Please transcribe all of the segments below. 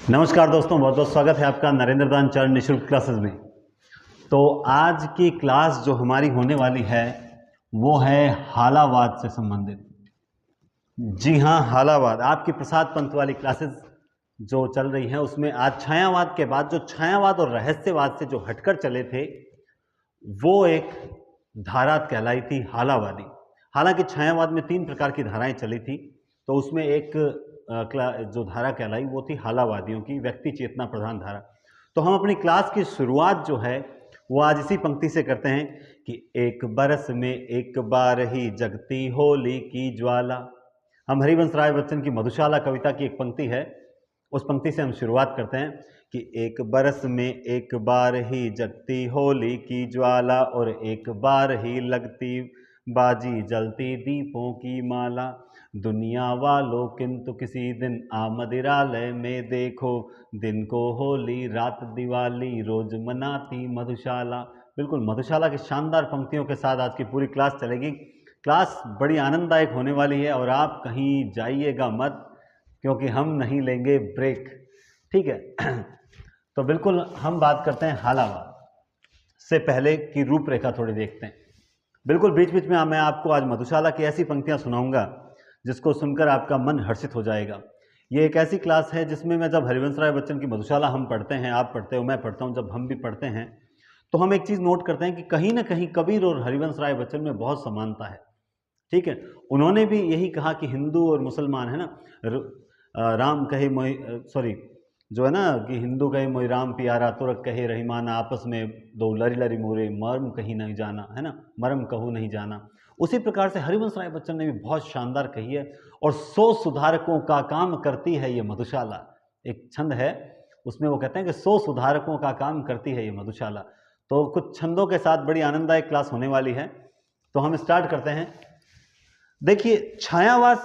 नमस्कार दोस्तों, बहुत बहुत स्वागत है आपका नरेंद्र दान चरण निःशुल्क क्लासेस में। तो आज की क्लास जो हमारी होने वाली है वो है हालावाद से संबंधित। जी हाँ, हालावाद। आपकी प्रसाद पंत वाली क्लासेस जो चल रही हैं उसमें आज छायावाद के बाद जो छायावाद और रहस्यवाद से जो हटकर चले थे वो एक धारा कहलाई थी हालावादी। हालांकि छायावाद में 3 प्रकार की धाराएं चली थी, तो उसमें एक जो धारा कहलाई वो थी हालावादियों की, व्यक्ति चेतना प्रधान धारा। तो हम अपनी क्लास की शुरुआत जो है वो आज इसी पंक्ति से करते हैं कि एक बरस में एक बार ही जगती होली की ज्वाला। हम हरिवंश राय बच्चन की मधुशाला कविता की एक पंक्ति है, उस पंक्ति से हम शुरुआत करते हैं कि एक बरस में एक बार ही जगती होली की ज्वाला और एक बार ही लगती बाजी जलती दीपों की माला। दुनिया वालों किंतु किसी दिन आमदिरालय में देखो, दिन को होली रात दिवाली रोज मनाती मधुशाला। बिल्कुल मधुशाला की शानदार पंक्तियों के साथ आज की पूरी क्लास चलेगी। क्लास बड़ी आनंददायक होने वाली है और आप कहीं जाइएगा मत, क्योंकि हम नहीं लेंगे ब्रेक। ठीक है। तो बिल्कुल हम बात करते हैं हालावाद से पहले की रूपरेखा थोड़ी देखते हैं। बिल्कुल बीच बीच में मैं आपको आज मधुशाला की ऐसी पंक्तियां सुनाऊंगा जिसको सुनकर आपका मन हर्षित हो जाएगा। ये एक ऐसी क्लास है जिसमें मैं जब हरिवंश राय बच्चन की मधुशाला हम पढ़ते हैं, आप पढ़ते हो, मैं पढ़ता हूँ, जब हम भी पढ़ते हैं तो हम एक चीज़ नोट करते हैं कि कहीं ना कहीं कबीर और हरिवंश राय बच्चन में बहुत समानता है। ठीक है। उन्होंने भी यही कहा कि हिंदू और मुसलमान है ना, राम कहे मोई, सॉरी, जो है ना कि हिंदू कहे मोई राम प्यारा, तुरक कहे रहीमाना, आपस में दो लरी लरी मोरे, मर्म कहीं नहीं जाना, है ना, मर्म कहूँ नहीं जाना। उसी प्रकार से हरिवंश राय बच्चन ने भी बहुत शानदार कही है। और 100 सुधारकों का काम करती है ये मधुशाला, एक छंद है उसमें वो कहते हैं कि 100 सुधारकों का काम करती है ये मधुशाला। तो कुछ छंदों के साथ बड़ी आनंददायक क्लास होने वाली है, तो हम स्टार्ट करते हैं। देखिए, छायावाद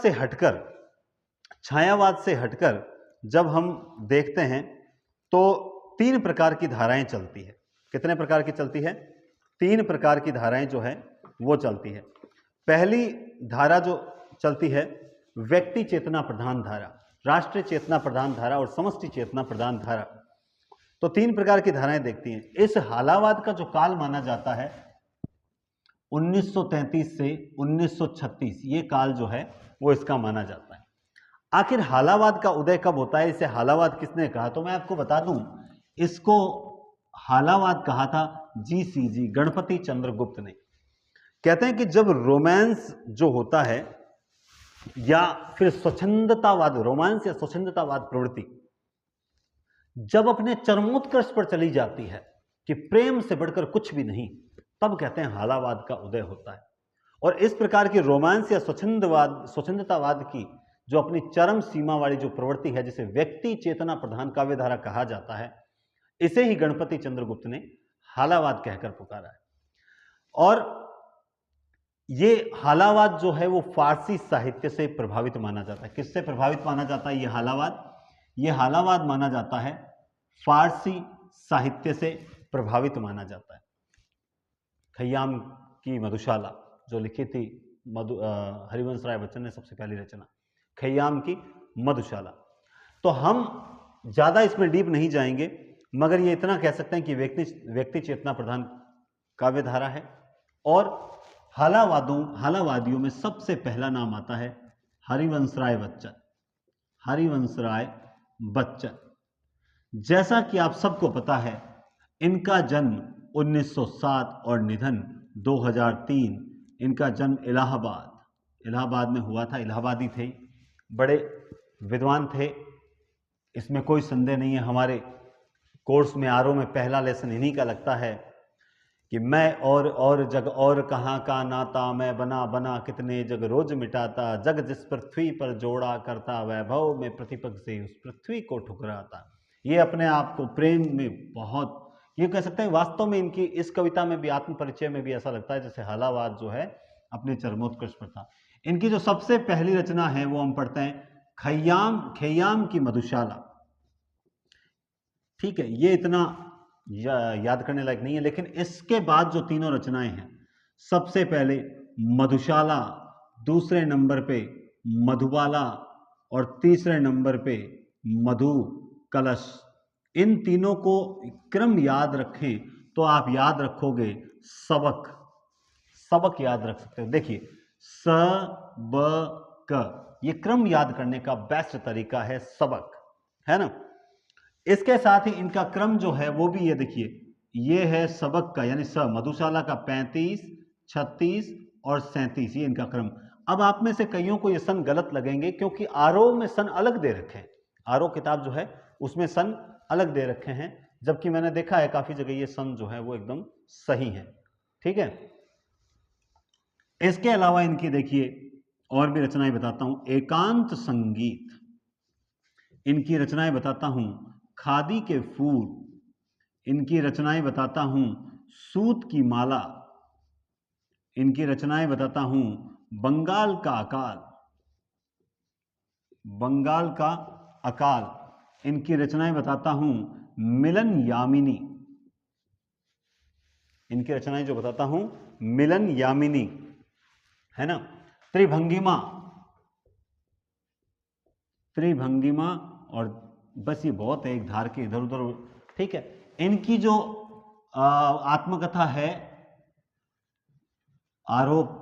से हटकर जब हम देखते हैं तो 3 प्रकार की धाराएं चलती है। कितने प्रकार की चलती है? 3 प्रकार की धाराएं जो है वो चलती है। पहली धारा जो चलती है व्यक्ति चेतना प्रधान धारा, राष्ट्रीय चेतना प्रधान धारा और समष्टि चेतना प्रधान धारा। तो 3 प्रकार की धाराएं देखती हैं। इस हालावाद का जो काल माना जाता है 1933 से 1936, ये काल जो है वो इसका माना जाता है। आखिर हालावाद का उदय कब होता है, इसे हालावाद किसने कहा? तो मैं आपको बता दूं, इसको हालावाद कहा था जीसीजी, गणपति चंद्रगुप्त ने। कहते हैं कि जब रोमांस जो होता है या फिर स्वच्छंदतावाद, रोमांस या स्वच्छंदतावाद प्रवृत्ति जब अपने चरमोत्कर्ष पर चली जाती है कि प्रेम से बढ़कर कुछ भी नहीं, तब कहते हैं हालावाद का उदय होता है। और इस प्रकार की रोमांस या स्वच्छंदतावाद की जो अपनी चरम सीमा वाली जो प्रवृत्ति है, जिसे व्यक्ति चेतना प्रधान काव्यधारा कहा जाता है, इसे ही गणपति चंद्रगुप्त ने हालावाद कहकर पुकारा है। और ये हालावाद जो है वो फारसी साहित्य से प्रभावित माना जाता है। किससे प्रभावित माना जाता है ये हालावाद? ये हालावाद माना जाता है फारसी साहित्य से प्रभावित माना जाता है। खय्याम की मधुशाला जो लिखी थी हरिवंश राय बच्चन ने, सबसे पहली रचना खय्याम की मधुशाला। तो हम ज्यादा इसमें डीप नहीं जाएंगे, मगर ये इतना कह सकते हैं कि व्यक्ति चेतना प्रधान काव्यधारा है। और हालावादियों में सबसे पहला नाम आता है हरिवंश राय बच्चन। हरिवंश राय बच्चन, जैसा कि आप सबको पता है, इनका जन्म 1907 और निधन 2003। इनका जन्म इलाहाबाद में हुआ था। इलाहाबादी थे, बड़े विद्वान थे, इसमें कोई संदेह नहीं है। हमारे कोर्स में आरओ में पहला लेसन इन्हीं का लगता है कि मैं और जग और कहाँ का नाता, मैं बना बना कितने जग रोज मिटाता, जग जिस पृथ्वी पर जोड़ा करता, वैभव में प्रतिपक से उस पृथ्वी को ठुकराता। ये अपने आप को प्रेम में बहुत, ये कह सकते हैं वास्तव में इनकी इस कविता में भी, आत्म परिचय में भी ऐसा लगता है जैसे हालावाद जो है अपने चरमोत्कर्ष पर था। इनकी जो सबसे पहली रचना है वो हम पढ़ते हैं खय्याम की मधुशाला। ठीक है, ये इतना याद करने लायक नहीं है, लेकिन इसके बाद जो तीनों रचनाएं हैं, सबसे पहले मधुशाला, दूसरे नंबर पे मधुबाला और तीसरे नंबर पे मधु कलश। इन तीनों को क्रम याद रखें तो आप याद रखोगे सबक। सबक याद रख सकते हो। देखिए स ब क, ये क्रम याद करने का बेस्ट तरीका है सबक, है ना। इसके साथ ही इनका क्रम जो है वो भी ये देखिए, ये है सबक का यानी स, मधुशाला का 35, 36 और 37, ये इनका क्रम। अब आप में से कईयों को ये सन गलत लगेंगे क्योंकि आरोह में सन अलग दे रखे हैं। आरोह किताब जो है उसमें सन अलग दे रखे हैं, जबकि मैंने देखा है काफी जगह ये सन जो है वो एकदम सही है। ठीक है। इसके अलावा इनकी देखिए और भी रचनाएं बताता हूं। एकांत संगीत, इनकी रचनाएं बताता हूं। खादी के फूल, इनकी रचनाएं बताता हूं। सूत की माला, इनकी रचनाएं बताता हूं। बंगाल का अकाल, बंगाल का अकाल, इनकी रचनाएं बताता हूं। मिलन यामिनी, इनकी रचनाएं जो बताता हूं मिलन यामिनी, है ना। त्रिभंगिमा, त्रिभंगिमा, और बस ये बहुत है, एक धार के इधर उधर। ठीक है। इनकी जो आत्मकथा है आरोप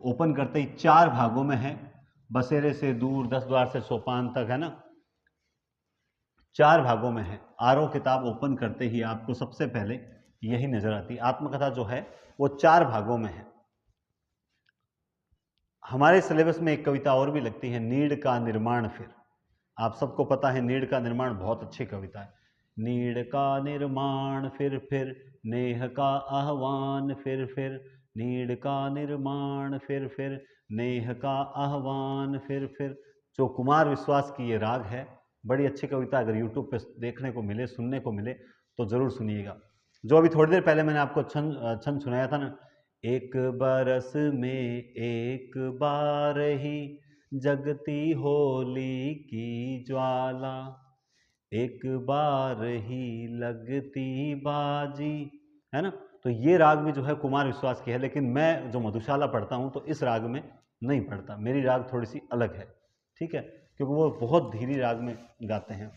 ओपन करते ही 4 भागों में है। बसेरे से दूर, 10 द्वार से सोपान तक, है ना, 4 भागों में है। आरोह किताब ओपन करते ही आपको सबसे पहले यही नजर आती है। आत्मकथा जो है वो 4 भागों में है। हमारे सिलेबस में एक कविता और भी लगती है, नीड़ का निर्माण फिर। आप सबको पता है नीड़ का निर्माण बहुत अच्छी कविता है। नीड़ का निर्माण फिर नेह का आह्वान फिर नीड़ का निर्माण फिर नेह का आह्वान फिर। जो कुमार विश्वास की ये राग है, बड़ी अच्छी कविता। अगर यूट्यूब पे देखने को मिले, सुनने को मिले तो जरूर सुनिएगा। जो अभी थोड़ी देर पहले मैंने आपको छंद सुनाया था ना, एक बरस में एक बार ही जगती होली की ज्वाला, एक बार ही लगती बाजी, है ना। तो ये राग भी जो है कुमार विश्वास की है, लेकिन मैं जो मधुशाला पढ़ता हूं तो इस राग में नहीं पढ़ता। मेरी राग थोड़ी सी अलग है, ठीक है, क्योंकि वो बहुत धीरे राग में गाते हैं।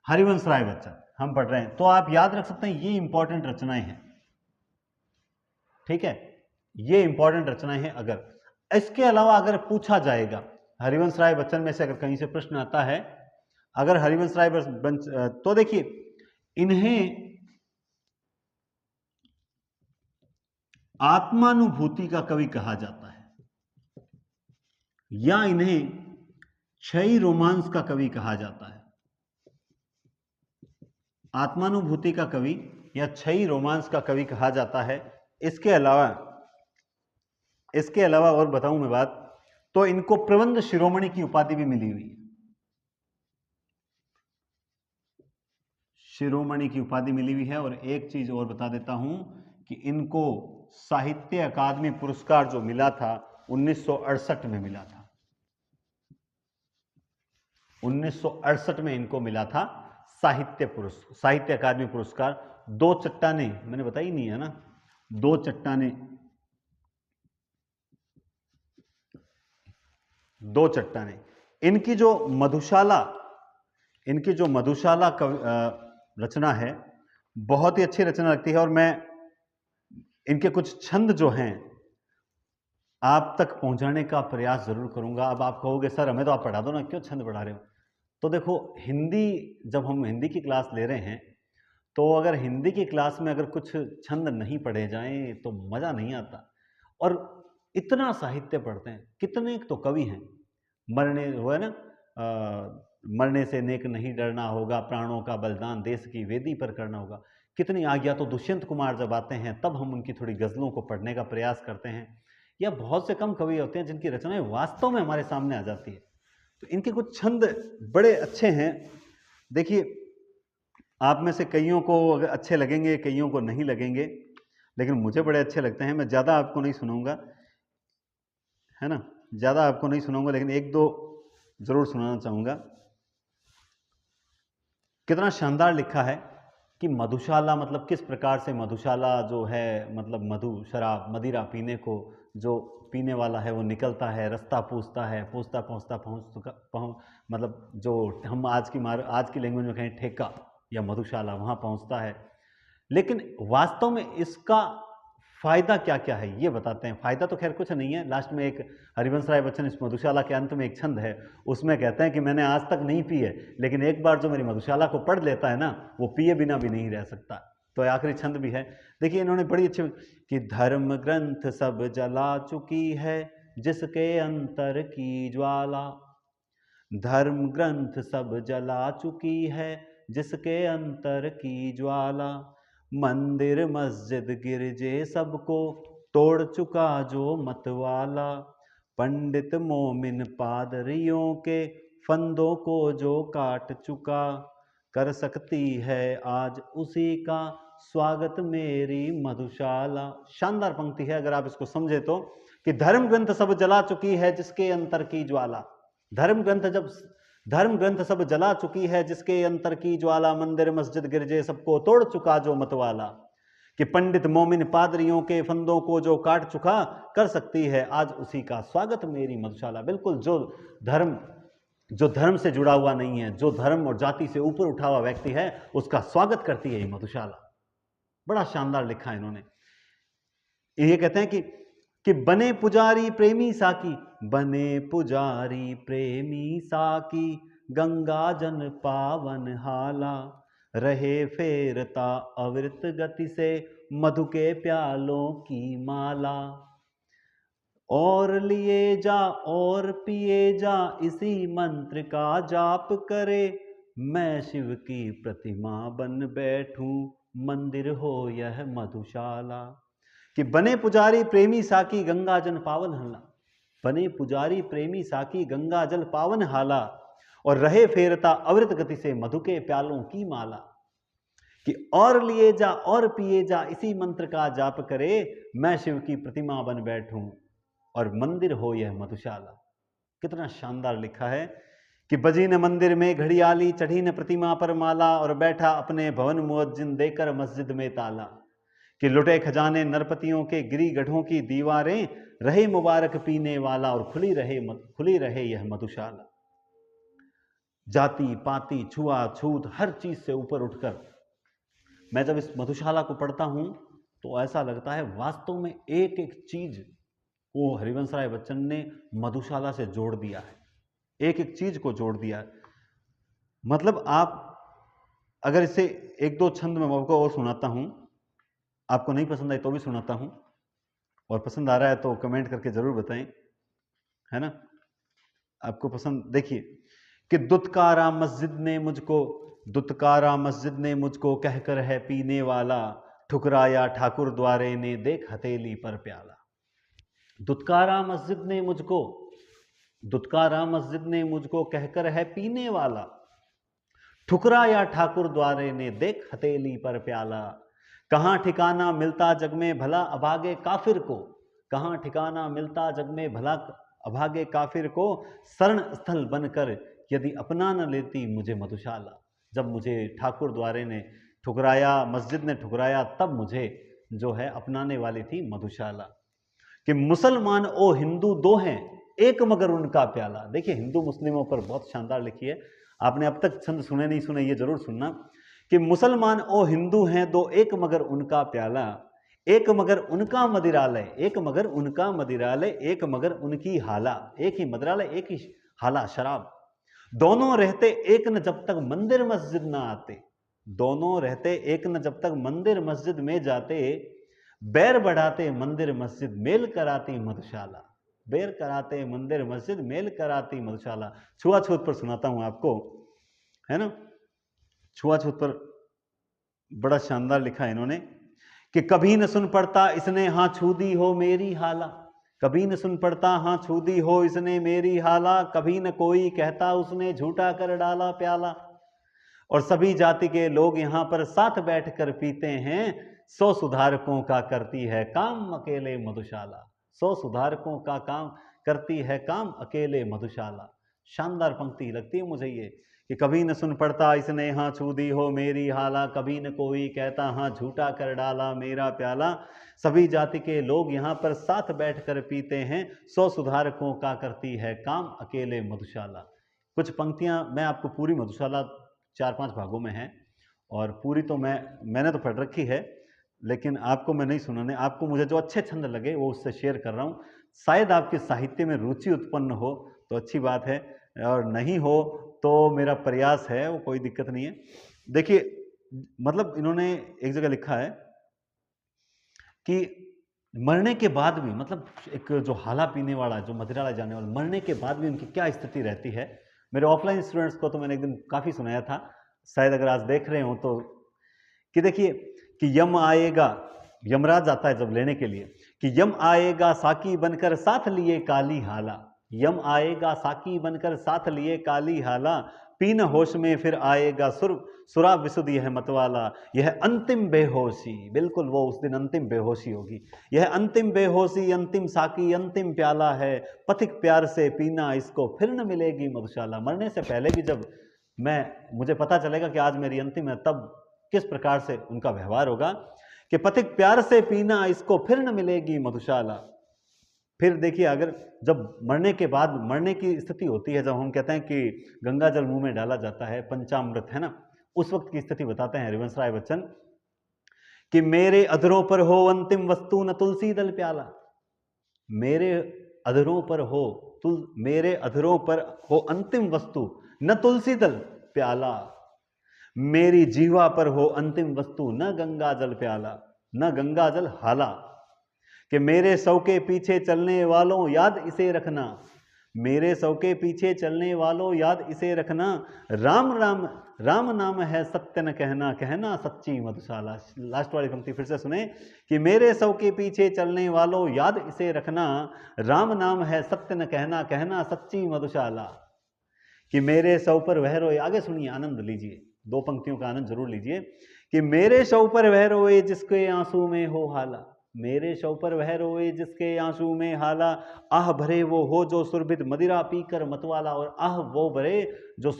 हरिवंश राय बच्चन हम पढ़ रहे हैं, तो आप याद रख सकते हैं ये इंपॉर्टेंट रचनाएं हैं। ठीक है, ये इंपॉर्टेंट रचनाएं हैं। अगर इसके अलावा अगर पूछा जाएगा हरिवंश राय बच्चन में से अगर कहीं से प्रश्न आता है, अगर हरिवंश राय तो देखिए इन्हें आत्मानुभूति का कवि कहा जाता है, या इन्हें क्षयी रोमांस का कवि कहा जाता है। आत्मानुभूति का कवि या क्षयी रोमांस का कवि कहा जाता है। इसके अलावा और बताऊं मैं बात, तो इनको प्रबंध शिरोमणि की उपाधि भी मिली हुई है। शिरोमणि की उपाधि मिली हुई है। और एक चीज और बता देता हूं कि इनको साहित्य अकादमी पुरस्कार जो मिला था 1968 में मिला था। 1968 में इनको मिला था साहित्य अकादमी पुरस्कार। 2 चट्टाने मैंने बताई नहीं है ना, 2 चट्टाने, 2 चट्टाने। इनकी जो मधुशाला रचना है बहुत ही अच्छी रचना लगती है। और मैं इनके कुछ छंद जो हैं आप तक पहुंचाने का प्रयास जरूर करूंगा। अब आप कहोगे सर हमें तो आप पढ़ा दो ना, क्यों छंद पढ़ा रहे हो। तो देखो हिंदी, जब हम हिंदी की क्लास ले रहे हैं तो अगर हिंदी की क्लास में अगर कुछ छंद नहीं पढ़े जाएं तो मजा नहीं आता। और इतना साहित्य पढ़ते हैं, कितने तो कवि हैं। मरने हुआ ना, मरने से नेक नहीं डरना होगा, प्राणों का बलिदान देश की वेदी पर करना होगा, कितनी आज्ञा। तो दुष्यंत कुमार जब आते हैं तब हम उनकी थोड़ी गजलों को पढ़ने का प्रयास करते हैं। या बहुत से कम कवि होते हैं जिनकी रचनाएं वास्तव में हमारे सामने आ जाती है। तो इनके कुछ छंद बड़े अच्छे हैं। देखिए आप में से कईयों को अगर अच्छे लगेंगे, कईयों को नहीं लगेंगे, लेकिन मुझे बड़े अच्छे लगते हैं। मैं ज़्यादा आपको नहीं सुनाऊंगा, है ना, ज़्यादा आपको नहीं सुनाऊंगा, लेकिन 1-2 जरूर सुनाना चाहूँगा। कितना शानदार लिखा है कि मधुशाला मतलब किस प्रकार से मधुशाला जो है, मतलब मधु शराब मदिरा पीने को जो पीने वाला है वो निकलता है, रास्ता पूछता है, पूछता पहुँचता मतलब जो हम आज की लैंग्वेज में कहें ठेका या मधुशाला, वहाँ पहुँचता है। लेकिन वास्तव में इसका फायदा क्या क्या है ये बताते हैं। फायदा तो खैर कुछ नहीं है। लास्ट में एक हरिवंश राय बच्चन, इस मधुशाला के अंत में एक छंद है, उसमें कहते हैं कि मैंने आज तक नहीं पी है, लेकिन एक बार जो मेरी मधुशाला को पढ़ लेता है ना, वो पिए बिना भी नहीं रह सकता। तो आखिरी छंद भी है, देखिए इन्होंने बड़ी अच्छी कि धर्म ग्रंथ सब जला चुकी है जिसके अंतर की ज्वाला। धर्म ग्रंथ सब जला चुकी है जिसके अंतर की ज्वाला। मंदिर मस्जिद गिरजे सबको तोड़ चुका जो मतवाला। पंडित मोमिन पादरियों के फंदों को जो काट चुका। कर सकती है आज उसी का स्वागत मेरी मधुशाला। शानदार पंक्ति है अगर आप इसको समझे तो, कि धर्म ग्रंथ सब जला चुकी है जिसके अंतर की ज्वाला। धर्म ग्रंथ सब जला चुकी है जिसके अंतर की ज्वाला। मंदिर मस्जिद गिरजे सबको तोड़ चुका जो मतवाला। कि पंडित मोमिन पादरियों के फंदों को जो काट चुका, कर सकती है आज उसी का स्वागत मेरी मधुशाला। बिल्कुल जो धर्म से जुड़ा हुआ नहीं है, जो धर्म और जाति से ऊपर उठा हुआ व्यक्ति है, उसका स्वागत करती है ये मधुशाला। बड़ा शानदार लिखा है इन्होंने। ये कहते हैं कि बने पुजारी प्रेमी साकी, बने पुजारी प्रेमी साकी, गंगा जन पावन हाला। रहे फेरता अविरत गति से मधु के प्यालों की माला। और लिए जा और पिए जा इसी मंत्र का जाप करे। मैं शिव की प्रतिमा बन बैठूं मंदिर हो यह मधुशाला। कि बने पुजारी प्रेमी साकी गंगा जल पावन हाला। बने पुजारी प्रेमी साकी गंगा जल पावन हाला। और रहे फेरता अविरत गति से मधु के प्यालों की माला। कि और लिए जा और पिए जा इसी मंत्र का जाप करे। मैं शिव की प्रतिमा बन बैठूं और मंदिर हो यह मधुशाला। कितना शानदार लिखा है कि बजी न मंदिर में घड़ियाली, चढ़ी न प्रतिमा पर माला, और बैठा अपने भवन मुअज्जिन देकर मस्जिद में ताला। कि लुटे खजाने नरपतियों के, गिरी गढ़ों की दीवारें, रहे मुबारक पीने वाला, और खुली रहे यह मधुशाला। जाति पाति छुआछूत हर चीज से ऊपर उठकर मैं जब इस मधुशाला को पढ़ता हूं तो ऐसा लगता है वास्तव में एक एक चीज वो हरिवंश राय बच्चन ने मधुशाला से जोड़ दिया है, एक एक चीज को जोड़ दिया है। मतलब आप अगर इसे एक दो छंद में आपको और सुनाता हूं, आपको नहीं पसंद आई तो भी सुनाता हूं, और पसंद आ रहा है तो कमेंट करके जरूर बताएं, है ना। आपको पसंद, देखिए कि दुत्कारा मस्जिद ने मुझको कहकर है पीने वाला, ठुकराया ठाकुर द्वारे ने देख हथेली पर प्याला। दुत्कारा मस्जिद ने मुझको कहकर है पीने वाला, ठुकराया ठाकुर द्वारे ने देख हथेली पर प्याला। कहां ठिकाना मिलता जग में भला अभागे काफिर को, कहां ठिकाना मिलता जग में भला अभागे काफिर को, शरण स्थल बनकर यदि अपना न लेती मुझे मधुशाला। जब मुझे ठाकुर द्वारे ने ठुकराया, मस्जिद ने ठुकराया, तब मुझे जो है अपनाने वाली थी मधुशाला। कि मुसलमान ओ हिंदू दो हैं, एक मगर उनका प्याला। देखिए हिंदू मुस्लिमों पर बहुत शानदार लिखी है, आपने अब तक छंद सुने नहीं सुने ये जरूर सुनना। कि मुसलमान ओ हिंदू हैं दो, एक मगर उनका प्याला, एक मगर उनका मदिरालय, एक मगर उनका मदिरालय, एक मगर उनकी हाला। एक ही मदिरालय, एक ही हाला शराब। दोनों रहते एक न जब तक मंदिर मस्जिद ना आते, दोनों रहते एक न जब तक मंदिर मस्जिद में जाते, बैर बढ़ाते मंदिर मस्जिद मेल कराती मधुशाला। बैर कराते मंदिर मस्जिद मेल कराती मधुशाला। छुआछूत पर सुनाता हूं आपको, है ना। छुआछूत पर बड़ा शानदार लिखा है इन्होंने कि कभी न सुन पड़ता इसने हाँ छू दी हो मेरी हाला, कभी न सुन पड़ता हाँ छू दी हो इसने मेरी हाला, कभी न कोई कहता उसने झूठा कर डाला प्याला। और सभी जाति के लोग यहाँ पर साथ बैठकर पीते हैं, 100 सुधारकों का करती है काम अकेले मधुशाला। 100 सुधारकों का काम करती है काम अकेले मधुशाला। शानदार पंक्ति लगती है मुझे ये, कि कभी न सुन पड़ता इसने हाँ छू दी हो मेरी हाला, कभी न कोई कहता हाँ झूठा कर डाला मेरा प्याला, सभी जाति के लोग यहाँ पर साथ बैठकर पीते हैं, 100 सुधारकों का करती है काम अकेले मधुशाला। कुछ पंक्तियाँ मैं आपको, पूरी मधुशाला 4-5 भागों में है और पूरी तो मैंने तो पढ़ रखी है, लेकिन आपको मैं नहीं सुनाने, आपको मुझे जो अच्छे छंद लगे वो उससे शेयर कर रहा हूँ। शायद आपके साहित्य में रुचि उत्पन्न हो तो अच्छी बात है, और नहीं हो तो मेरा प्रयास है, वो कोई दिक्कत नहीं है। देखिए, मतलब इन्होंने एक जगह लिखा है कि मरने के बाद भी, मतलब एक जो हाला पीने वाला, जो मदिरा जाने वाला, मरने के बाद भी उनकी क्या स्थिति रहती है। मेरे ऑफलाइन स्टूडेंट्स को तो मैंने एक दिन काफ़ी सुनाया था, शायद अगर आज देख रहे हो तो, कि देखिए कि यम आएगा, यमराज आता है जब लेने के लिए, कि यम आएगा साकी बनकर साथ लिए काली हाला, यम आएगा साकी बनकर साथ लिए काली हाला, पीन होश में फिर आएगा सुरा विशुद्धि है मतवाला, यह अंतिम बेहोशी, बिल्कुल वो उस दिन अंतिम बेहोशी होगी, यह अंतिम बेहोशी अंतिम साकी अंतिम प्याला है, पथिक प्यार से पीना इसको फिर न मिलेगी मधुशाला। मरने से पहले भी जब मुझे पता चलेगा कि आज मेरी अंतिम है, तब किस प्रकार से उनका व्यवहार होगा कि पथिक प्यार से पीना इसको फिर न मिलेगी मधुशाला। फिर देखिए, अगर जब मरने के बाद, मरने की स्थिति होती है, जब हम कहते हैं कि गंगा जल मुंह में डाला जाता है, पंचामृत है ना, उस वक्त की स्थिति बताते हैं हरिवंश राय बच्चन कि मेरे अधरों पर हो अंतिम वस्तु न तुलसी दल प्याला, मेरे अधरों पर हो मेरे अधरों पर हो अंतिम वस्तु न तुलसी दल प्याला, मेरी जीवा पर हो अंतिम वस्तु न गंगा जल प्याला, न गंगा जल हाला, कि मेरे सौ के पीछे चलने वालों याद इसे रखना, मेरे सौ के पीछे चलने वालों याद इसे रखना, राम राम राम नाम है सत्य न कहना, कहना सच्ची मधुशाला। लास्ट वाली पंक्ति फिर से सुने कि मेरे सौ के पीछे चलने वालों याद इसे रखना, राम नाम है सत्य न कहना, कहना सच्ची मधुशाला, कि मेरे सौ पर वह रोए। आगे सुनिए, आनंद लीजिए, 2 पंक्तियों का आनंद जरूर लीजिए कि मेरे सौ पर वह रोए जिसके आंसू में हो हाला, मेरे शव पर वह रोए जिसके आंसू में हाला, आह भरे वो हो जो सुरभित मदिरा पीकर मतवाला, और आह वो भरे जो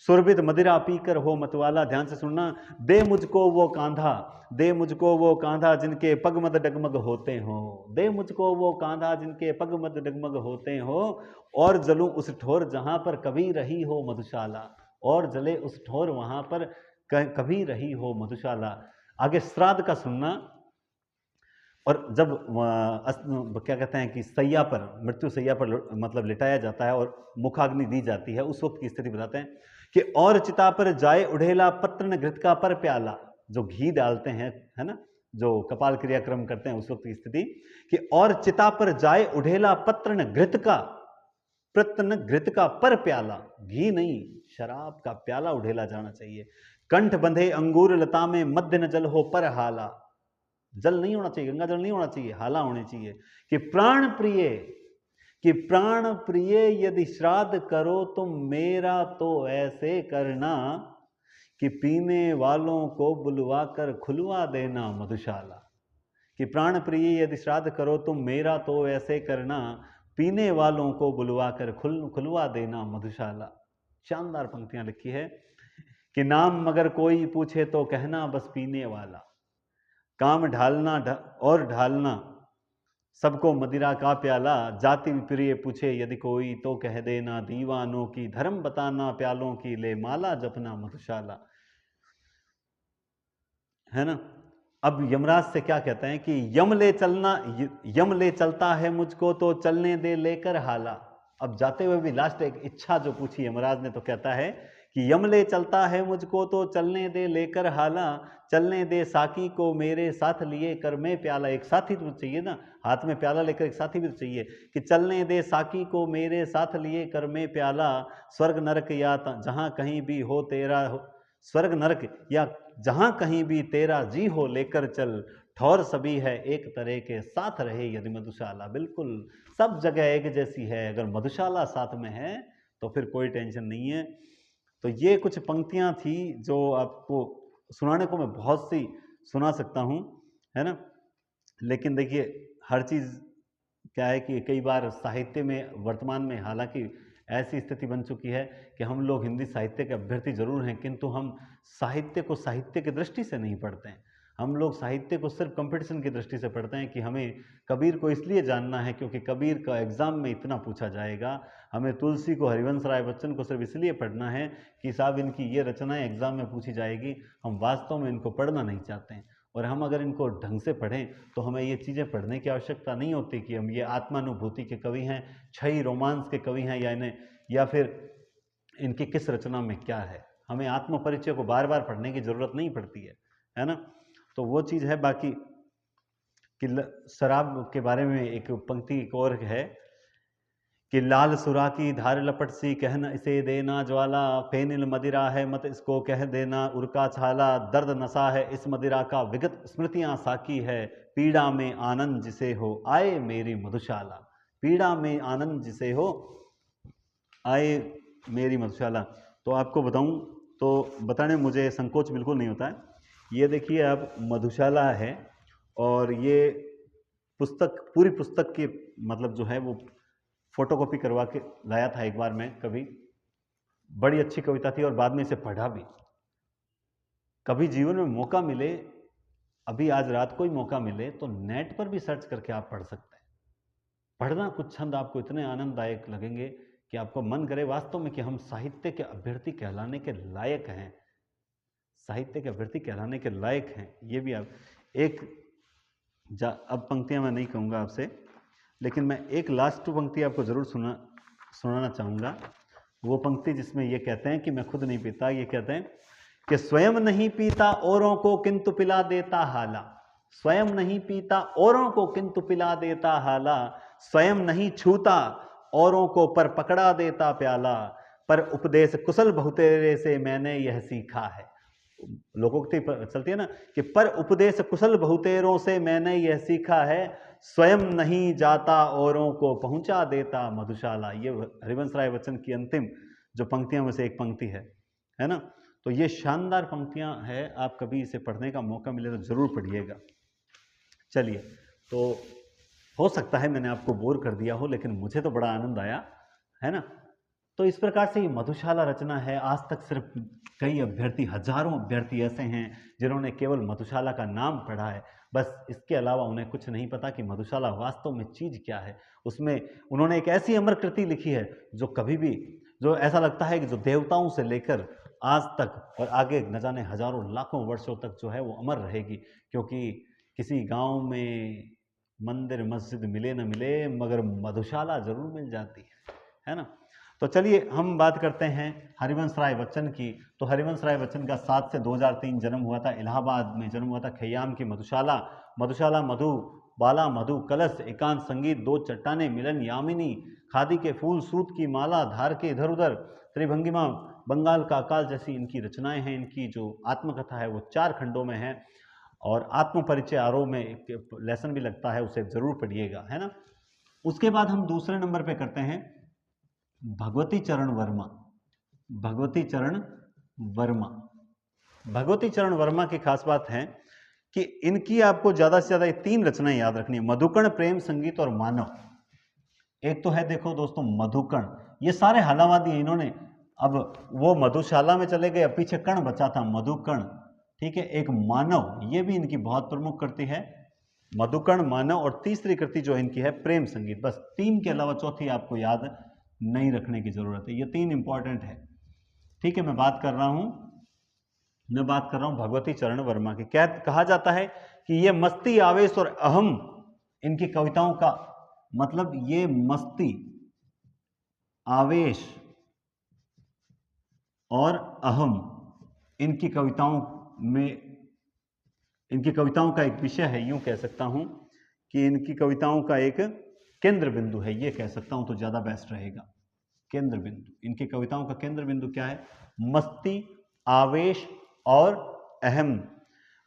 सुरभित मदिरा पीकर हो मतवाला। ध्यान से सुनना, दे मुझको वो कांधा, दे मुझको वो कांधा जिनके पगमद डगमग होते हो, दे मुझको वो कांधा जिनके पगमद डगमग होते हो, और जलूं उस ठोर जहां पर कभी रही हो मधुशाला, और जले उस ठोर वहां पर कभी रही हो मधुशाला। आगे श्राद्ध का सुनना, और जब क्या कहते हैं कि सैया पर, मृत्यु सैया पर मतलब लिटाया जाता है और मुखाग्नि दी जाती है, उस वक्त की स्थिति बताते हैं कि और चिता पर जाए उड़ेला पत्र घृत का पर प्याला, जो घी डालते हैं है ना, जो कपाल क्रियाक्रम करते हैं, उस वक्त की स्थिति कि और चिता पर जाए उड़ेला पत्र घृत का पर प्याला, घी नहीं शराब का प्याला उड़ेला जाना चाहिए। कंठ बंधे अंगूर लता में मध्य न जल हो पर हाला, जल नहीं होना चाहिए, गंगा जल नहीं होना चाहिए, हाला होनी चाहिए। कि प्राण प्रिय यदि श्राद्ध करो तुम मेरा तो ऐसे करना, कि पीने वालों को बुलवा कर खुलवा देना मधुशाला, कि प्राण प्रिय यदि श्राद्ध करो तुम मेरा तो ऐसे करना, पीने वालों को बुलवा कर खुलवा देना मधुशाला। शानदार पंक्तियां लिखी है कि नाम मगर कोई पूछे तो कहना बस पीने वाला, काम ढालना और ढालना सबको मदिरा का प्याला, जाति प्रिय पूछे यदि कोई तो कह देना दीवानों की, धर्म बताना प्यालों की ले माला जपना मधुशाला, है ना। अब यमराज से क्या कहते हैं कि यम ले चलता है मुझको तो चलने दे लेकर हाला। अब जाते हुए भी लास्ट एक इच्छा जो पूछी यमराज ने, तो कहता है कि यम ले चलता है मुझको तो चलने दे लेकर हाला, चलने दे साकी को मेरे साथ लिए कर मैं प्याला। एक साथी तो चाहिए ना, हाथ में प्याला लेकर एक साथी भी तो चाहिए, कि चलने दे साकी को मेरे साथ लिए कर मैं प्याला, स्वर्ग नरक या जहां कहीं भी हो तेरा, स्वर्ग नरक या जहां कहीं भी तेरा जी हो लेकर चल, ठौर सभी है एक तरह के साथ रहे यदि मधुशाला। बिल्कुल सब जगह एक जैसी है, अगर मधुशाला साथ में है तो फिर कोई टेंशन नहीं है। तो ये कुछ पंक्तियां थी जो आपको सुनाने को मैं बहुत सी सुना सकता हूं, है ना, लेकिन देखिए हर चीज़ क्या है कि कई बार साहित्य में वर्तमान में, हालांकि ऐसी स्थिति बन चुकी है कि हम लोग हिंदी साहित्य के अभ्यर्थी जरूर हैं, किंतु हम साहित्य को साहित्य की दृष्टि से नहीं पढ़ते हैं। हम लोग साहित्य को सिर्फ कंपटीशन की दृष्टि से पढ़ते हैं कि हमें कबीर को इसलिए जानना है क्योंकि कबीर का एग्जाम में इतना पूछा जाएगा, हमें तुलसी को, हरिवंश राय बच्चन को सिर्फ इसलिए पढ़ना है कि साहब इनकी ये रचनाएं एग्जाम में पूछी जाएगी। हम वास्तव में इनको पढ़ना नहीं चाहते हैं, और हम अगर इनको ढंग से पढ़ें तो हमें ये चीज़ें पढ़ने की आवश्यकता नहीं होती कि हम ये आत्मानुभूति के कवि हैं, छई रोमांस के कवि हैं, या फिर इनकी किस रचना में क्या है। हमें आत्मपरिचय को बार बार पढ़ने की जरूरत नहीं पड़ती है ना। तो वो चीज़ है। बाकी कि शराब के बारे में एक पंक्ति एक और है कि लाल सुरा की धार लपट सी कहना इसे देना ज्वाला, फेनिल मदिरा है मत इसको कह देना उर्का छाला, दर्द नशा है इस मदिरा का विगत स्मृतियां साकी है, पीड़ा में आनंद जिसे हो आए मेरी मधुशाला, पीड़ा में आनंद जिसे हो आए मेरी मधुशाला। तो आपको बताऊं तो बताने मुझे संकोच बिल्कुल नहीं होता है। ये देखिए अब मधुशाला है, और ये पुस्तक, पूरी पुस्तक की मतलब जो है वो फोटोकॉपी करवा के लाया था एक बार मैं कभी। बड़ी अच्छी कविता थी और बाद में इसे पढ़ा भी। कभी जीवन में मौका मिले, अभी आज रात को ही मौका मिले तो नेट पर भी सर्च करके आप पढ़ सकते हैं। पढ़ना कुछ छंद आपको इतने आनंददायक लगेंगे कि आपको मन करे वास्तव में कि हम साहित्य के अभ्यर्थी कहलाने के लायक हैं, साहित्य के अभ्यर्थी कहलाने के लायक हैं। ये भी आप अब पंक्तियां मैं नहीं कहूँगा आपसे, लेकिन मैं एक लास्ट पंक्ति आपको जरूर सुनाना चाहूँगा। वो पंक्ति जिसमें ये कहते हैं कि मैं खुद नहीं पीता, ये कहते हैं कि स्वयं नहीं पीता औरों को किंतु पिला देता हाला, स्वयं नहीं पीता औरों को किंतु पिला देता हाला, स्वयं नहीं छूता औरों को पर पकड़ा देता प्याला, पर उपदेश कुशल बहुतेरे से मैंने यह सीखा है। लोकोक्ति चलती है ना कि पर उपदेश कुशल बहुतेरों से मैंने यह सीखा है, स्वयं नहीं जाता औरों को पहुंचा देता मधुशाला। ये हरिवंश राय बच्चन की अंतिम जो पंक्तियों में से एक पंक्ति है ना। तो ये शानदार पंक्तियां हैं, आप कभी इसे पढ़ने का मौका मिले तो जरूर पढ़िएगा। चलिए, तो हो सकता है मैंने आपको बोर कर दिया हो, लेकिन मुझे तो बड़ा आनंद आया, है ना। तो इस प्रकार से ये मधुशाला रचना है। आज तक सिर्फ कई अभ्यर्थी, हजारों अभ्यर्थी ऐसे हैं जिन्होंने केवल मधुशाला का नाम पढ़ा है, बस इसके अलावा उन्हें कुछ नहीं पता कि मधुशाला वास्तव में चीज़ क्या है। उसमें उन्होंने एक ऐसी अमर कृति लिखी है जो कभी भी, जो ऐसा लगता है कि जो देवताओं से लेकर आज तक और आगे न जाने हजारों लाखों वर्षों तक जो है वो अमर रहेगी, क्योंकि किसी गाँव में मंदिर मस्जिद मिले न मिले मगर मधुशाला जरूर मिल जाती है ना। तो चलिए हम बात करते हैं हरिवंश राय बच्चन की। तो हरिवंश राय बच्चन का 7 से 2003 जन्म हुआ था, इलाहाबाद में जन्म हुआ था, खयाम की मधुशाला, मधुशाला मधु बाला मधु कलश एकांत संगीत दो चट्टाने मिलन यामिनी, खादी के फूल सूत की माला धार के इधर उधर, त्रिभंगिमा बंगाल का अकाल जैसी इनकी रचनाएं हैं। इनकी जो आत्मकथा है वो 4 खंडों में है, और आत्मपरिचय आरोह में एक लेसन भी लगता है, उसे जरूर पढ़िएगा, है ना। उसके बाद हम दूसरे नंबर पे करते हैं भगवती चरण वर्मा। भगवती चरण वर्मा, भगवती चरण वर्मा की खास बात है कि इनकी आपको ज्यादा से ज्यादा 3 रचनाएं याद रखनी है, मधुकण, प्रेम संगीत और मानव। एक तो है, देखो दोस्तों, मधुकण, ये सारे हालावादी हैं इन्होंने। अब वो मधुशाला में चले गए, अब पीछे कण बचा था, मधुकण, ठीक है। एक मानव, ये भी इनकी बहुत प्रमुख कृति है, मधुकण, मानव, और तीसरी कृति जो इनकी है प्रेम संगीत। बस 3 के अलावा चौथी आपको याद नहीं रखने की जरूरत है, ये 3 इंपॉर्टेंट है, ठीक है। मैं बात कर रहा हूं भगवती चरण वर्मा की। क्या कहा जाता है कि ये मस्ती, आवेश और अहम इनकी कविताओं का मतलब, ये मस्ती, आवेश और अहम इनकी कविताओं का एक विषय है, यूं कह सकता हूं कि इनकी कविताओं का एक केंद्र बिंदु है, ये कह सकता हूं तो ज्यादा बेस्ट रहेगा। केंद्र बिंदु, इनकी कविताओं का केंद्र बिंदु क्या है? मस्ती, आवेश और अहम।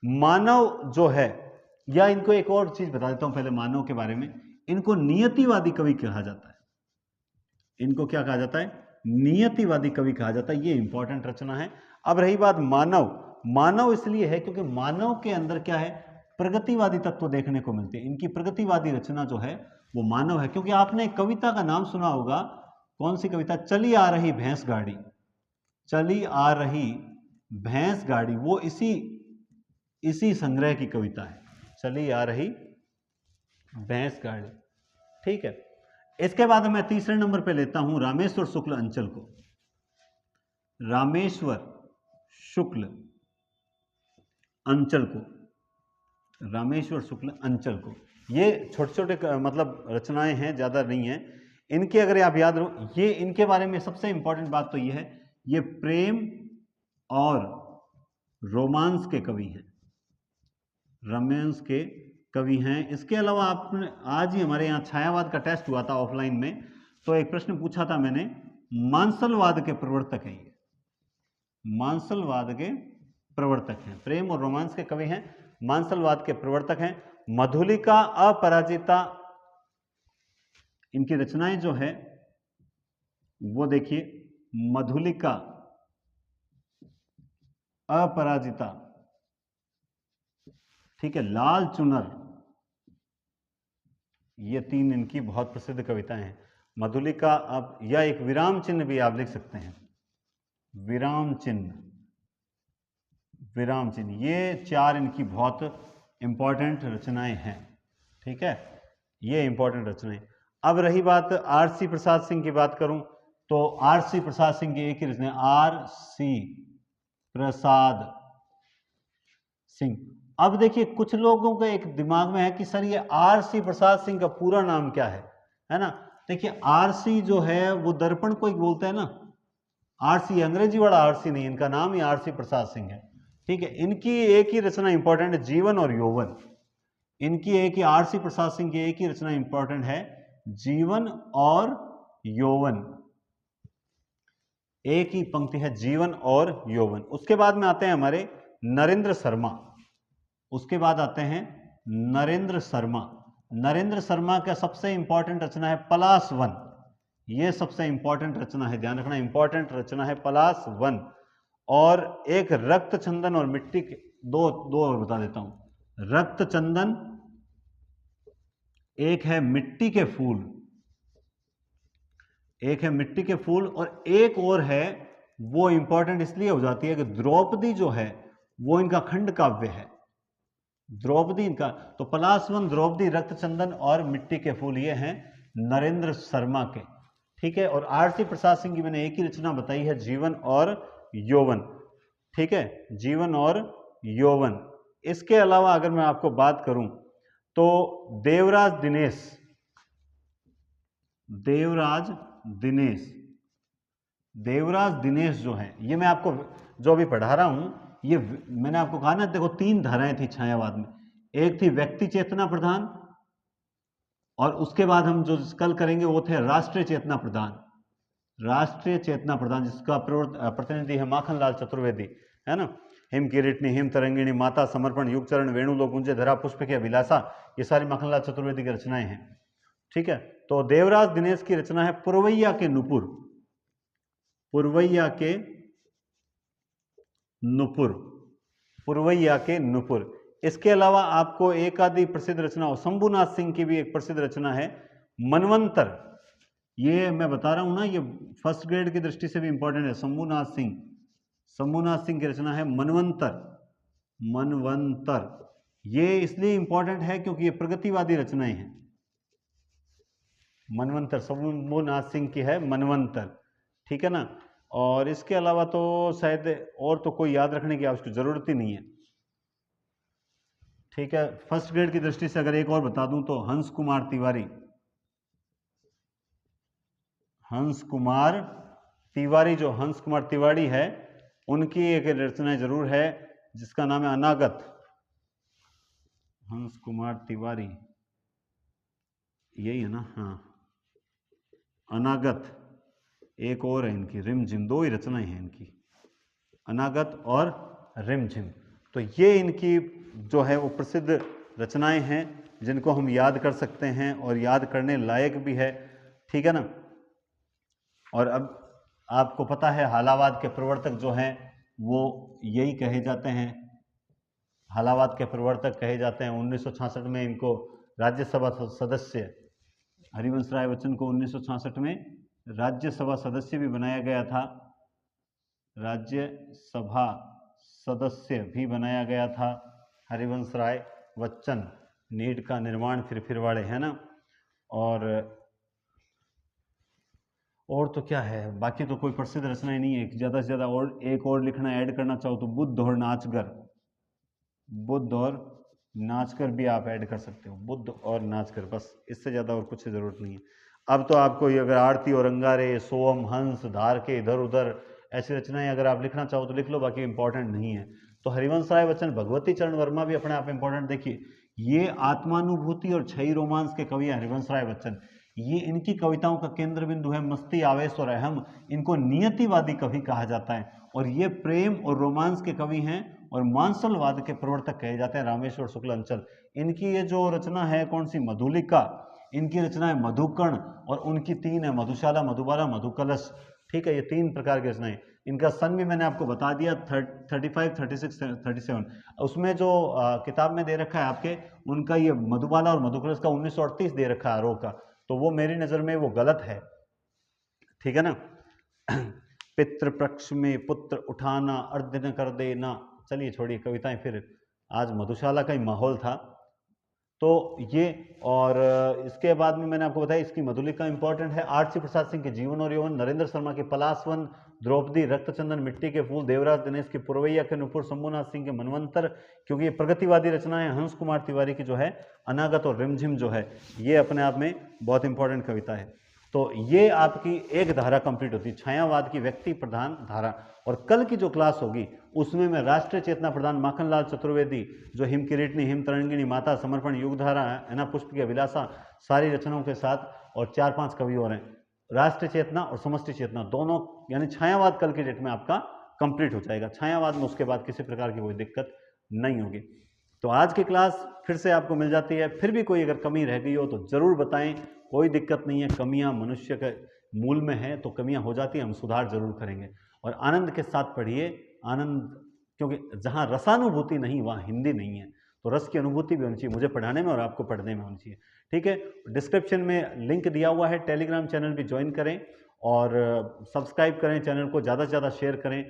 मानव जो है, या इनको एक और चीज बता देता हूं पहले मानव के बारे में, इनको नियतिवादी कवि कहा जाता है। इनको क्या कहा जाता है? नियतिवादी कवि कहा जाता है। ये इंपॉर्टेंट रचना है। अब रही बात मानव, मानव इसलिए है क्योंकि मानव के अंदर क्या है? प्रगतिवादी तत्व देखने को मिलते हैं। इनकी प्रगतिवादी रचना जो है वो मानव है, क्योंकि आपने कविता का नाम सुना होगा कौन सी कविता? चली आ रही भैंस गाड़ी, चली आ रही भैंस गाड़ी, वो इसी संग्रह की कविता है, चली आ रही भैंस गाड़ी। ठीक है, इसके बाद मैं तीसरे नंबर पे लेता हूं रामेश्वर शुक्ल अंचल को। रामेश्वर शुक्ल अंचल को, रामेश्वर शुक्ल अंचल को। ये छोटे छोटे मतलब रचनाएं हैं, ज़्यादा नहीं हैं। इनके अगर आप याद रहो, ये इनके बारे में सबसे इंपॉर्टेंट बात तो ये है, ये प्रेम और रोमांस के कवि हैं, रोमांस के कवि हैं। इसके अलावा आपने आज ही हमारे यहाँ छायावाद का टेस्ट हुआ था ऑफलाइन में, तो एक प्रश्न पूछा था मैंने, मानसलवाद के प्रवर्तक हैं ये, मानसलवाद के प्रवर्तक हैं, प्रेम और रोमांस के कवि हैं, मानसलवाद के प्रवर्तक हैं। मधुलिका अपराजिता, इनकी रचनाएं जो है वो देखिए, मधुलिका अपराजिता, ठीक है, लाल चुनर, ये तीन इनकी बहुत प्रसिद्ध कविताएं हैं। मधुलिका, अब या एक विराम चिन्ह भी आप लिख सकते हैं, विराम चिन्ह, विराम चिन्ह, ये चार इनकी बहुत इंपॉर्टेंट रचनाएं हैं। ठीक है, ये इंपॉर्टेंट रचनाएं। अब रही बात आरसी प्रसाद सिंह की, बात करूं तो आरसी प्रसाद सिंह की एक ही रचना, आरसी प्रसाद सिंह। अब देखिए, कुछ लोगों के एक दिमाग में है कि सर ये आरसी प्रसाद सिंह का पूरा नाम क्या है ना। देखिए, आरसी जो है वो दर्पण को ही बोलते हैं ना, आरसी अंग्रेजी वाला आरसी नहीं, इनका नाम ही आरसी प्रसाद सिंह है। ठीक है, इनकी एक ही रचना इंपॉर्टेंट है, जीवन और यौवन। इनकी एक ही, आरसी प्रसाद सिंह की एक ही रचना इंपॉर्टेंट है, जीवन और यौवन, एक ही पंक्ति है, जीवन और यौवन। उसके बाद में आते हैं हमारे नरेंद्र शर्मा, उसके बाद आते हैं नरेंद्र शर्मा। नरेंद्र शर्मा का सबसे इंपॉर्टेंट रचना है पलाश वन, ये सबसे इंपॉर्टेंट रचना है, ध्यान रखना, इंपॉर्टेंट रचना है पलाश वन। और एक रक्त चंदन और मिट्टी के, दो और बता देता हूं, रक्त चंदन, एक है मिट्टी के फूल, एक है मिट्टी के फूल, और एक और है, वो इंपॉर्टेंट इसलिए हो जाती है कि द्रौपदी जो है वो इनका खंड काव्य है, द्रौपदी इनका। तो पलाशवन, द्रौपदी, रक्तचंदन और मिट्टी के फूल, ये हैं नरेंद्र शर्मा के। ठीक है, और आरसी प्रसाद सिंह की मैंने एक ही रचना बताई है, जीवन और यौवन। ठीक है, जीवन और यौवन। इसके अलावा अगर मैं आपको बात करूं तो देवराज दिनेश, देवराज दिनेश, देवराज दिनेश जो है, ये मैं आपको जो अभी पढ़ा रहा हूं, ये मैंने आपको कहा ना, देखो तीन धाराएं थी छायावाद में, एक थी व्यक्ति चेतना प्रधान, और उसके बाद हम जो कल करेंगे वो थे राष्ट्रीय चेतना प्रधान, राष्ट्रीय चेतना प्रधान, जिसका प्रतिनिधि है माखनलाल चतुर्वेदी, है ना। हिम किरीटनी, हिम तरंगिणी, माता समर्पण, युगचरण, वेणु लोक गुंजे, धरा पुष्प की अभिलाषा, ये सारी माखनलाल चतुर्वेदी की रचनाएं हैं। ठीक है, तो देवराज दिनेश की रचना है पुरवैया के नुपुर, पुरवैया के नुपुर, पुरवैया के नुपुर। इसके अलावा आपको एक आदि प्रसिद्ध रचना, शंभुनाथ सिंह की भी एक प्रसिद्ध रचना है मनवंतर, ये मैं बता रहा हूं ना, ये फर्स्ट ग्रेड की दृष्टि से भी इंपॉर्टेंट है। शंभुनाथ सिंह, शंभुनाथ सिंह की रचना है मनवंतर, मनवंतर। ये इसलिए इंपॉर्टेंट है क्योंकि ये प्रगतिवादी रचनाएं हैं, मनवंतर, शंभुनाथ सिंह की है मनवंतर। ठीक है ना, और इसके अलावा तो शायद और तो कोई याद रखने की आवश्यक जरूरत ही नहीं है। ठीक है, फर्स्ट ग्रेड की दृष्टि से अगर एक और बता दूं तो हंस कुमार तिवारी, हंस कुमार तिवारी, जो हंस कुमार तिवारी है, उनकी एक रचना जरूर है जिसका नाम है अनागत, हंस कुमार तिवारी, यही है ना, हाँ, अनागत। एक और है इनकी रिमझिम, दो ही रचनाएं हैं इनकी, अनागत और रिमझिम। तो ये इनकी जो है वो प्रसिद्ध रचनाएं हैं जिनको हम याद कर सकते हैं और याद करने लायक भी है। ठीक है ना, और अब आपको पता है हालावाद के प्रवर्तक जो हैं वो यही कहे जाते हैं, हालावाद के प्रवर्तक कहे जाते हैं। 1966 में इनको राज्यसभा सदस्य, हरिवंश राय बच्चन को 1966 में राज्यसभा सदस्य भी बनाया गया था, राज्यसभा सदस्य भी बनाया गया था हरिवंश राय बच्चन। नीट का निर्माण फिर वाले, है ना। और तो क्या है, बाकी तो कोई प्रसिद्ध रचनाएं नहीं है। ज़्यादा से ज़्यादा और एक और लिखना ऐड करना चाहो तो बुद्ध और नाचगर, बुद्ध और नाचकर भी आप ऐड कर सकते हो, बुद्ध और नाचकर, बस इससे ज़्यादा और कुछ ज़रूरत नहीं है। अब तो आपको ये अगर आरती और अंगारे, सोम, हंस, धार के इधर उधर ऐसी रचनाएं अगर आप लिखना चाहो तो लिख लो, बाकी इंपॉर्टेंट नहीं है। तो हरिवंश राय बच्चन, भगवती चरण वर्मा भी अपने आप इंपॉर्टेंट। देखिए ये आत्मानुभूति और छई रोमांस के कवि हरिवंश राय बच्चन, ये इनकी कविताओं का केंद्र बिंदु है। मस्ती, आवेश और अहम, इनको नियतिवादी कवि कहा जाता है। और ये प्रेम और रोमांस के कवि हैं और मांसलवाद के प्रवर्तक कहे जाते हैं रामेश्वर शुक्ल अंचल। इनकी ये जो रचना है कौन सी, मधुलिका, इनकी रचना है मधुकर्ण, और उनकी 3 है, मधुशाला, मधुबाला, मधुकलश। ठीक है, ये 3 प्रकार की रचनाएं। इनका सन भी मैंने आपको बता दिया, 35, 36, 37। उसमें जो किताब में दे रखा है आपके, उनका ये मधुबाला और मधुकलश का 1938 दे रखा है आरोह का, तो वो मेरी नज़र में वो गलत है। ठीक है ना। पितृपक्ष में पुत्र उठाना, अर्ध न कर देना। चलिए छोड़िए कविताएं, फिर आज मधुशाला का ही माहौल था तो ये। और इसके बाद में मैंने आपको बताया इसकी मधुलिका इंपॉर्टेंट है। आरसी प्रसाद सिंह के जीवन और यौवन, नरेंद्र शर्मा के पलासवन, द्रौपदी, रक्तचंदन, मिट्टी के फूल, देवराज दिनेश के पुरवैया के नुपुर, शंभुनाथ सिंह के मनवंतर, क्योंकि ये प्रगतिवादी रचना है। हंस कुमार तिवारी की जो है अनागत और रिमझिम जो है, ये अपने आप में बहुत इंपॉर्टेंट कविता है। तो ये आपकी एक धारा कंप्लीट होती है, छायावाद की व्यक्ति प्रधान धारा। और कल की जो क्लास होगी उसमें मैं राष्ट्रीय चेतना प्रधान माखनलाल चतुर्वेदी, जो हिम किरीटनी, हिम तरंगिणी, माता, समर्पण, युगधारा है ना, पुष्प की अभिलाषा, सारी रचनाओं के साथ, और 4-5 कवि और हैं। राष्ट्रीय चेतना और समष्टि चेतना दोनों, यानी छायावाद कल की डेट में आपका कंप्लीट हो जाएगा। छायावाद में उसके बाद किसी प्रकार की कोई दिक्कत नहीं होगी। तो आज की क्लास फिर से आपको मिल जाती है। फिर भी कोई अगर कमी रह गई हो तो ज़रूर बताएं, कोई दिक्कत नहीं है। कमियां मनुष्य के मूल में है, तो कमियां हो जाती हैं, हम सुधार जरूर करेंगे। और आनंद के साथ पढ़िए, आनंद, क्योंकि जहां रसानुभूति नहीं वहां हिंदी नहीं है। तो रस की अनुभूति भी होनी चाहिए, मुझे पढ़ाने में और आपको पढ़ने में होनी चाहिए। ठीक है, डिस्क्रिप्शन में लिंक दिया हुआ है, टेलीग्राम चैनल भी ज्वाइन करें और सब्सक्राइब करें, चैनल को ज़्यादा से ज़्यादा शेयर करें।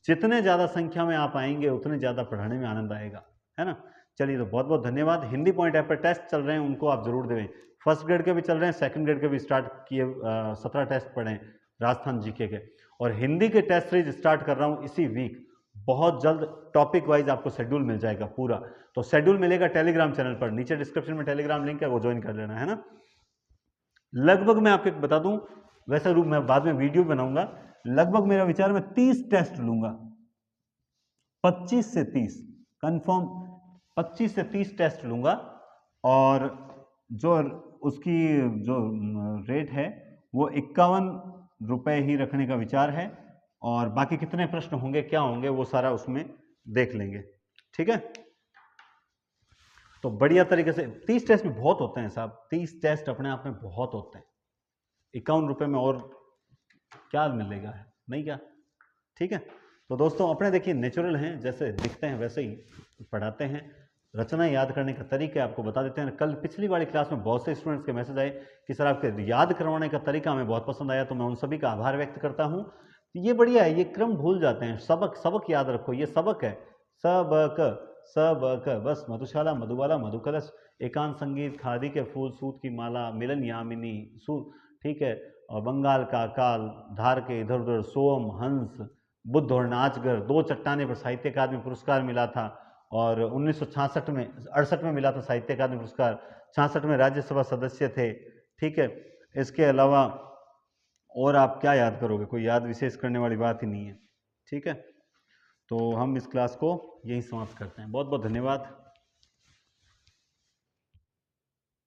जितने ज़्यादा संख्या में आप आएंगे उतने ज़्यादा पढ़ाने में आनंद आएगा, है ना। चलिए, तो बहुत बहुत धन्यवाद। हिंदी पॉइंट ऐप पर टेस्ट चल रहे हैं, उनको आप जरूर दें। फर्स्ट ग्रेड के भी चल रहे हैं, सेकंड ग्रेड के भी स्टार्ट किए, 17 टेस्ट पढ़ें राजस्थान जीके के। और हिंदी के टेस्ट सीरीज स्टार्ट कर रहा हूँ इसी वीक, बहुत जल्द टॉपिक वाइज आपको शेड्यूल मिल जाएगा पूरा। तो शेड्यूल मिलेगा टेलीग्राम चैनल पर, नीचे डिस्क्रिप्शन में टेलीग्राम लिंक है, वो ज्वाइन कर लेना, है ना। लगभग मैं आपको बता दूं, वैसे रूप मैं बाद में वीडियो बनाऊंगा, लगभग मेरा विचार में 30 टेस्ट लूंगा, 25 से 30 कंफर्म, 25 से 30 टेस्ट लूंगा। और जो उसकी जो रेट है वो 51 रुपये ही रखने का विचार है। और बाकी कितने प्रश्न होंगे, क्या होंगे, वो सारा उसमें देख लेंगे। ठीक है, तो बढ़िया तरीके से। 30 टेस्ट भी बहुत होते हैं साहब, 30 टेस्ट अपने आप में बहुत होते हैं। 51 रुपये में और क्या मिलेगा, नहीं क्या। ठीक है, तो दोस्तों अपने देखिए नेचुरल हैं, जैसे दिखते हैं वैसे ही पढ़ाते हैं। रचना याद करने का तरीका आपको बता देते हैं। कल पिछली वाली क्लास में बहुत से स्टूडेंट्स के मैसेज आए कि सर आपके याद करवाने का तरीका हमें बहुत पसंद आया, तो मैं उन सभी का आभार व्यक्त करता हूँ। ये बढ़िया है, ये क्रम भूल जाते हैं। सबक याद रखो, ये सबक है, सबक, बस मधुशाला, मधुबाला, मधुकलश, एकांत संगीत, खादी के फूल, सूत की माला, मिलन यामिनी, ठीक है, और बंगाल का काल, धार के इधर उधर, सोम, हंस, बुद्ध और नाचगर, 2 चट्टाने पर साहित्य अकादमी पुरस्कार मिला था। और 1966 में 68 में मिला था साहित्य अकादमी पुरस्कार, 66 में राज्यसभा सदस्य थे। ठीक है, इसके अलावा और आप क्या याद करोगे, कोई याद विशेष करने वाली बात ही नहीं है। ठीक है, तो हम इस क्लास को यहीं समाप्त करते हैं। बहुत बहुत धन्यवाद।